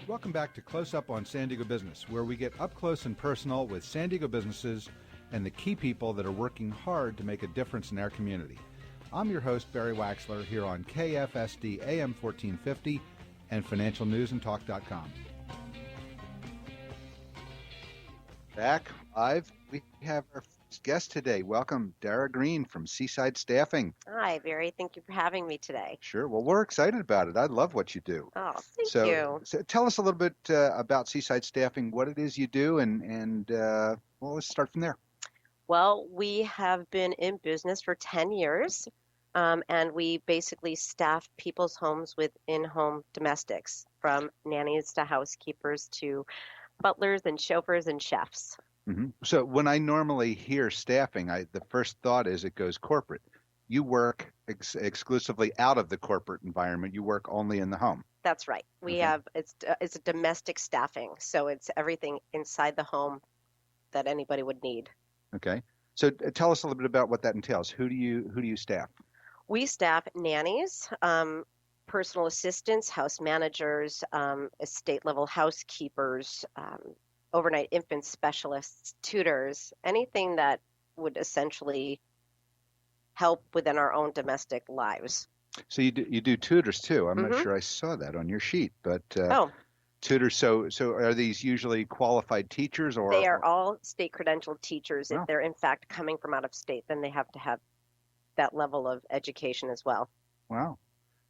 Welcome back to Close Up on San Diego Business, where we get up close and personal with San Diego businesses and the key people that are working hard to make a difference in our community. I'm your host, Barry Waxler, here on KFSD AM 1450 and financialnewsandtalk.com. Back live, we have our first guest today. Welcome, Dara Green from Seaside Staffing. Hi, Barry. Thank you for having me today. Sure. Well, we're excited about it. I love what you do. Oh, thank you. So tell us a little bit about Seaside Staffing, what it is you do, and let's start from there. Well, we have been in business for 10 years, and we basically staff people's homes with in-home domestics, from nannies to housekeepers to butlers and chauffeurs and chefs. Mm-hmm. So when I normally hear staffing, the first thought is it goes corporate. You work exclusively out of the corporate environment. You work only in the home. That's right. We have it's a domestic staffing, so it's everything inside the home that anybody would need. Okay. So tell us a little bit about what that entails. Who do you staff? We staff nannies, personal assistants, house managers, estate level housekeepers, overnight infant specialists, tutors, anything that would essentially help within our own domestic lives. So you do tutors too. I'm not sure I saw that on your sheet, but tutors. So are these usually qualified teachers, or they are all state credentialed teachers? Wow. If they're in fact coming from out of state, then they have to have that level of education as well. Wow.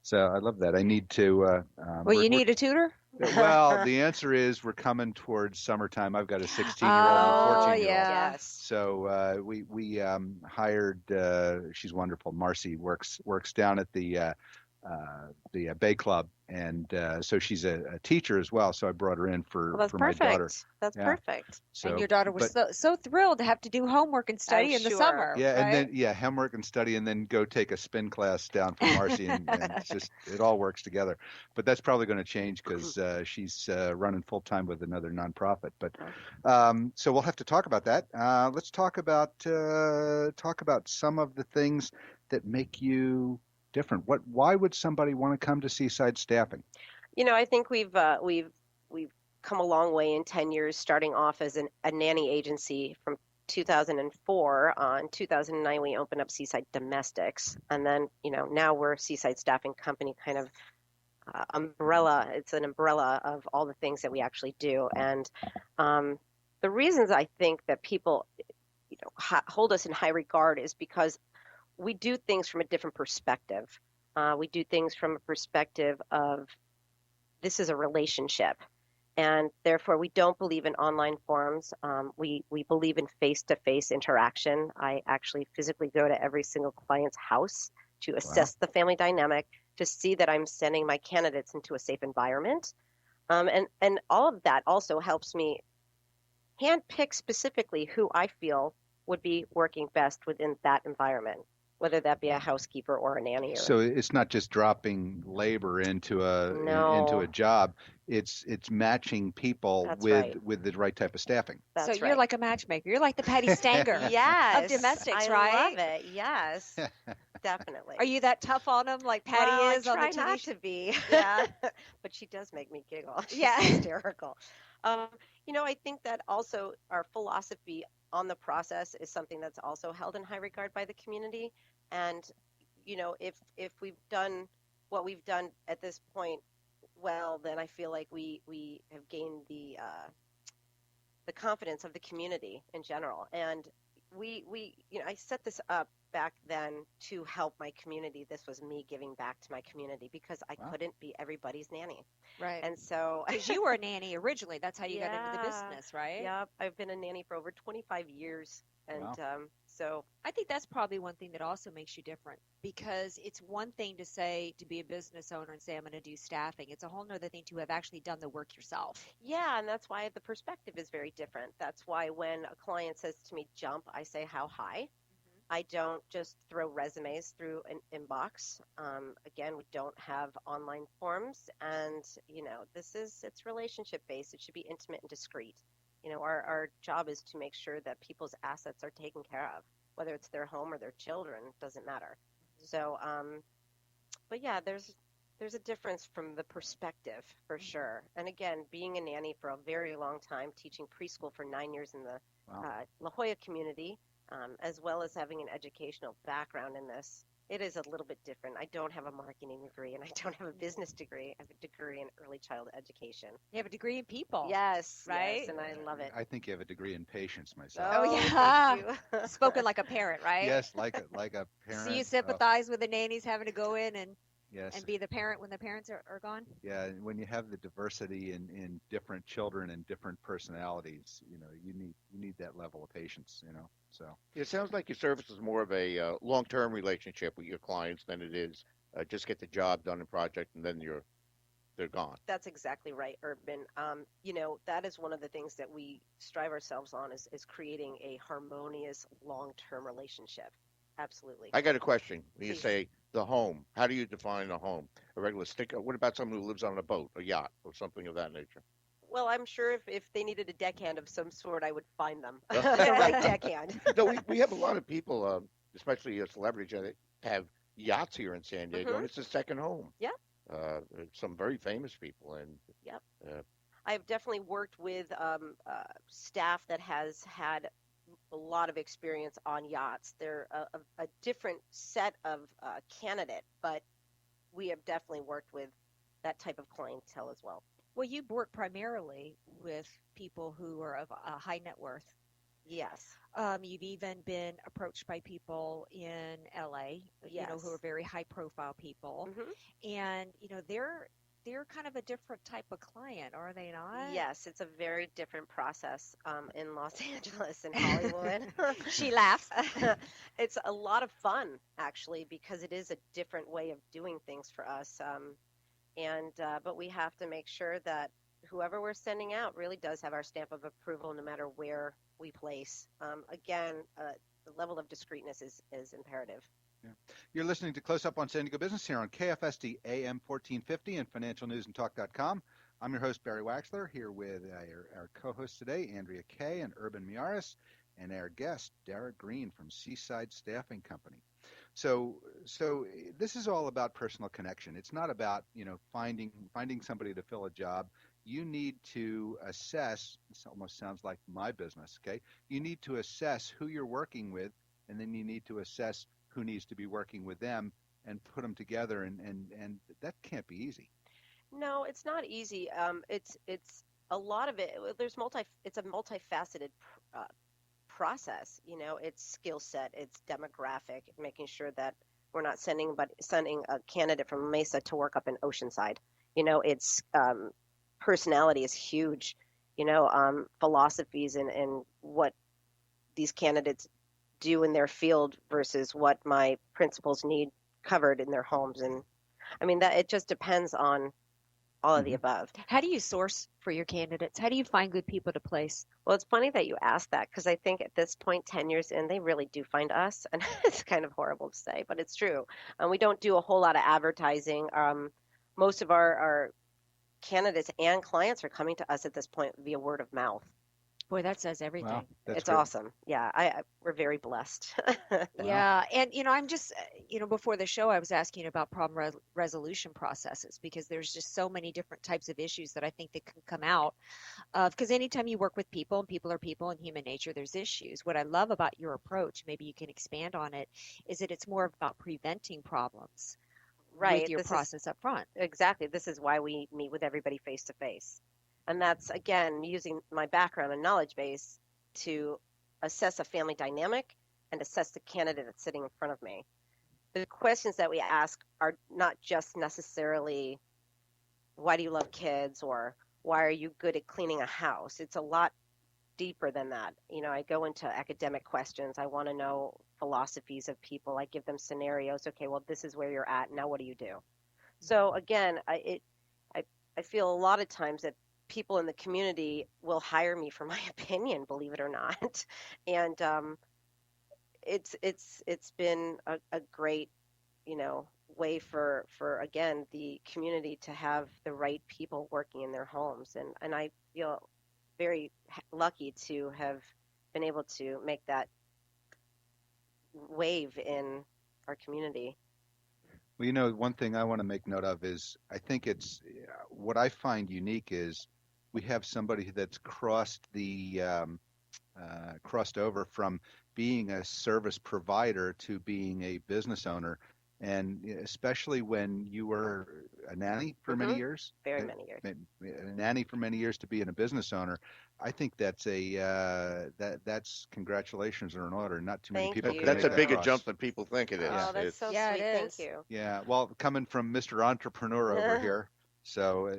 So I love that. I need to. You need a tutor? Well, the answer is we're coming towards summertime. I've got a 16-year-old and a 14-year-old. Yeah. Yes. So we hired. She's wonderful. Marcy works down at the Bay Club, and so she's a teacher as well. So I brought her in for my daughter. That's perfect. So, and your daughter was so thrilled to have to do homework and study in the summer. Yeah, right? and then homework and study, and then go take a spin class down for Marcy, and it's just it all works together. But that's probably going to change because she's running full time with another nonprofit. But so we'll have to talk about that. Let's talk about some of the things that make you different. Why would somebody want to come to Seaside Staffing? I think we've come a long way in 10 years, starting off as a nanny agency from 2004. In 2009, we opened up Seaside Domestics, and then now we're a Seaside Staffing company, kind of umbrella. It's an umbrella of all the things that we actually do, and the reasons I think that people hold us in high regard is because we do things from a different perspective. We do things from a perspective of this is a relationship, and therefore we don't believe in online forums. We believe in face-to-face interaction. I actually physically go to every single client's house to assess the family dynamic, to see that I'm sending my candidates into a safe environment. And all of that also helps me handpick specifically who I feel would be working best within that environment, whether that be a housekeeper or a nanny. So it's not just dropping labor into a job. It's matching people with the right type of staffing. So you're like a matchmaker. You're like the Patty Stanger of domestics, right? I love it. Yes, definitely. Are you that tough on them like Patty is on the TV show? I try not to be. Yeah, but she does make me giggle. She's hysterical. I think that also our philosophy on the process is something that's also held in high regard by the community. And, if we've done what we've done at this point, well, then I feel like we have gained the confidence of the community in general. And I set this up back then to help my community. This was me giving back to my community because I couldn't be everybody's nanny. Right. And so because you were a nanny originally, that's how you got into the business, right? Yep. I've been a nanny for over 25 years. And so I think that's probably one thing that also makes you different, because it's one thing to be a business owner and say, I'm going to do staffing. It's a whole nother thing to have actually done the work yourself. Yeah. And that's why the perspective is very different. That's why when a client says to me, jump, I say, how high? I don't just throw resumes through an inbox. Again, we don't have online forms, and it's relationship based. It should be intimate and discreet. Our job is to make sure that people's assets are taken care of, whether it's their home or their children, doesn't matter. So, but yeah, there's There's a difference from the perspective for sure. And again, being a nanny for a very long time, teaching preschool for 9 years in the Wow. La Jolla community, as well as having an educational background in this, it is a little bit different. I don't have a marketing degree and I don't have a business degree. I have a degree in early childhood education. You have a degree in people. Yes, Right? yes, and I love it. I think you have a degree in patience myself. Oh, Oh, yeah. thank you. Spoken like a parent, right? Yes, like a parent. So you sympathize with the nannies having to go in and Yes. be the parent when the parents are gone? Yeah, and when you have the diversity in different children and different personalities, you need that level of patience. So It sounds like your service is more of a long-term relationship with your clients than it is just get the job done in project and then they're gone. That's exactly right, Urban. That is one of the things that we strive ourselves on is creating a harmonious long-term relationship. Absolutely. I got a question. When you Please. say the home, how do you define a home? A regular stick? What about someone who lives on a boat, a yacht, or something of that nature? Well, I'm sure if they needed a deckhand of some sort, I would find them the No, right deckhand. we have a lot of people, especially celebrities, that have yachts here in San Diego, and it's a second home. Yeah. Some very famous people, and Yep. uh, I've definitely worked with staff that has had a lot of experience on yachts. They're a different set of candidate, but we have definitely worked with that type of clientele as well. Well, you work primarily with people who are of a high net worth. Yes. You've even been approached by people in LA, Yes. who are very high profile people. Hmm. And, they're kind of a different type of client, are they not? Yes, it's a very different process in Los Angeles and Hollywood. She laughs. It's a lot of fun, actually, because it is a different way of doing things for us. But we have to make sure that whoever we're sending out really does have our stamp of approval no matter where we place. Again, the level of discreetness is imperative. yeah. You're listening to Close Up on San Diego Business here on KFSD AM 1450 and financialnewsandtalk.com. I'm your host, Barry Waxler, here with our co-hosts today, Andrea Kay and Urban Miaris, and our guest, Dara Green from Seaside Staffing Company. So this is all about personal connection. It's not about finding somebody to fill a job. You need to assess. This almost sounds like my business. Okay, you need to assess who you're working with, and then you need to assess who needs to be working with them and put them together. And that can't be easy. No, it's not easy. It's a lot of it. It's a multifaceted uh, process. It's skill set, it's demographic, making sure that we're not sending a candidate from Mesa to work up in Oceanside. It's personality is huge. Philosophies and what these candidates do in their field versus what my principals need covered in their homes. And I mean that it just depends on all of the above. How do you source for your candidates? How do you find good people to place? Well, it's funny that you asked that because I think at this point, 10 years in, they really do find us. And it's kind of horrible to say, but it's true. We don't do a whole lot of advertising. Most of our candidates and clients are coming to us at this point via word of mouth. Boy, that says everything. Wow, that's It's great. awesome. Yeah, we're very blessed. Yeah, and I'm just, before the show, I was asking about problem resolution processes because there's just so many different types of issues that I think that can come out of. Because anytime you work with people, and people are people, and human nature, there's issues. What I love about your approach, maybe you can expand on it, is that it's more about preventing problems Right. with your process up front. Exactly. This is why we meet with everybody face to face. And that's, again, using my background and knowledge base to assess a family dynamic and assess the candidate that's sitting in front of me. The questions that we ask are not just necessarily, why do you love kids or why are you good at cleaning a house? It's a lot deeper than that. I go into academic questions. I want to know philosophies of people. I give them scenarios. Okay, well, this is where you're at. Now what do you do? So again, I feel a lot of times that people in the community will hire me for my opinion, believe it or not. And it's been a great, way for again the community to have the right people working in their homes. And I feel very lucky to have been able to make that wave in our community. Well, one thing I want to make note of is I think it's what I find unique is we have somebody that's crossed over from being a service provider to being a business owner. And especially when you were a nanny for many Mm-hmm. years, Very many years. a nanny for many years to being a business owner, I think that's that's congratulations are in order. Not too many Thank people can you. That's make a that bigger cross. jump than people think it is. Oh, that's It's so Yeah, sweet. it Thank is. you. Yeah, well, coming from Mr. Entrepreneur over here, so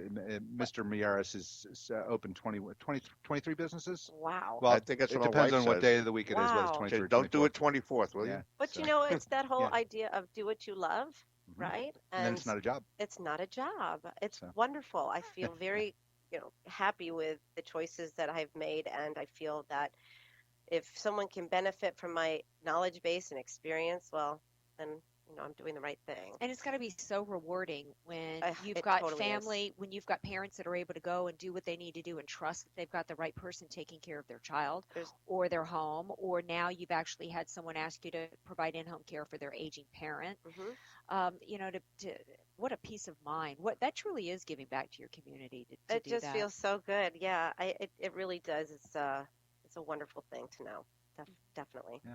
Mr. Miyaris is open 23 businesses. Wow. I Well, think that's it what my depends wife on what says. day of the week it is, whether it's Wow. 23 or Don't do 24. it 24th, will Yeah, you? But so it's that whole yeah, idea of do what you love, hmm right? and then And it's not a job. it's not a job. It's So wonderful. I feel very, happy with the choices that I've made, and I feel that if someone can benefit from my knowledge base and experience, well, then I'm doing the right thing. And it's got to be so rewarding when you've It got totally is. family, when you've got parents that are able to go and do what they need to do and trust that they've got the right person taking care of their child There's or their home, or now you've actually had someone ask you to provide in-home care for their aging parent. hmm To what a peace of mind. What that truly is giving back to your community to It do just that. feels so good. Yeah, it really does. It's a wonderful thing to know. Definitely. yeah.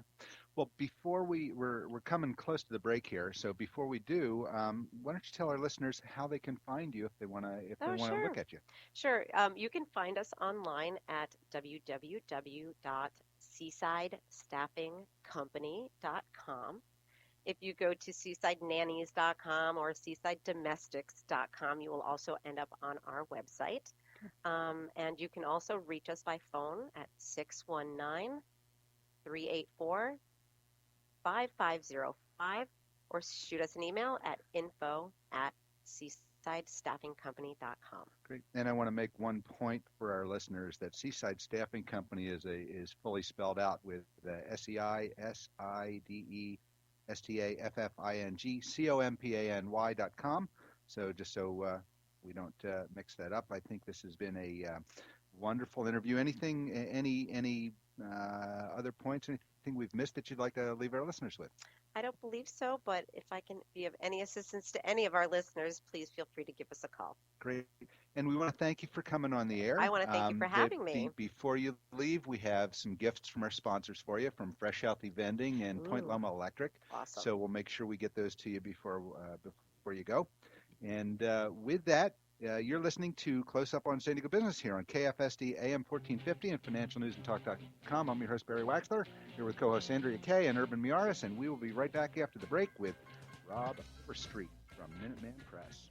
Well, before we're coming close to the break here, so before we do, why don't you tell our listeners how they can find you if they Oh, wanna sure. look at you? Sure. You can find us online at www.seasidestaffingcompany.com. If you go to seasidenannies.com or seasidedomestics.com, you will also end up on our website. And you can also reach us by phone at 619-384-5505 or shoot us an email at info@seasidestaffingcompany.com. Great. And I want to make one point for our listeners that Seaside Staffing Company is fully spelled out with SEISIDESTAFFINGCOMPANY.com. So just so we don't mix that up, I think this has been a wonderful interview. Any other points, anything we've missed that you'd like to leave our listeners with? I don't believe so, but if I can be of any assistance to any of our listeners, please feel free to give us a call. Great. And we want to thank you for coming on the air. I want to thank you for having me. Before you leave, we have some gifts from our sponsors for you from Fresh Healthy Vending and Point Ooh, Loma Electric. awesome. So we'll make sure we get those to you before you go. And with that, you're listening to Close Up on San Diego Business here on KFSD AM 1450 and financialnewsandtalk.com. I'm your host, Barry Waxler, here with co-hosts Andrea Kay and Urban Miaris, and we will be right back after the break with Rob Overstreet from Minuteman Press.